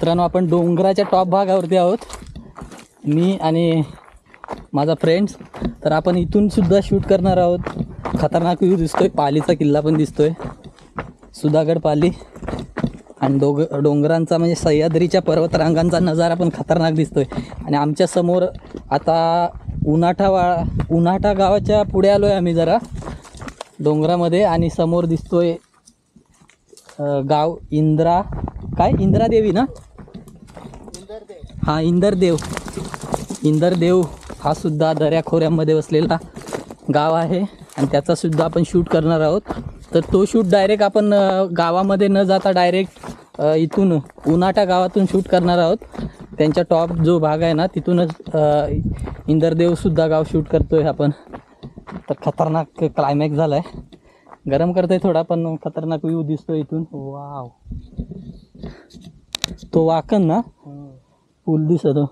मित्रांनो, आपण डोंगराच्या टॉप भागावरती आहोत, मी आणि माझा फ्रेंड्स. तर आपण इथून सुद्धा शूट करणार आहोत. खतरनाक व्ह्यू दिसतोय, पालीचा किल्ला पण दिसतोय, सुधागड पाली, आणि डोंगरांचा म्हणजे सह्याद्रीच्या पर्वतरांगांचा नजारा पण खतरनाक दिसतोय. आणि आमच्या समोर आता उन्हाटा गावाच्या पुढे आलो आहे आम्ही जरा डोंगरामध्ये, आणि समोर दिसतोय गाव इंद्रादेवी ना, हा इंदरदेव हा सुद्धा दऱ्याखोऱ्यामध्ये बसलेला गाव आहे, आणि त्याचा सुद्धा आपण शूट करणार आहोत. तर तो शूट डायरेक्ट आपण गावामध्ये न जाता डायरेक्ट इथून उन्हाटा गावातून शूट करणार आहोत. त्यांच्या टॉप जो भाग आहे ना, तिथूनच इंदरदेवसुद्धा गाव शूट करतो आहे आपण. तर खतरनाक क्लायमॅक्स झाला आहे, गरम करतोय थोडा, पण खतरनाक व्ह्यू दिसतो इथून. वाव, तो वाकन ना पूल दिसतो.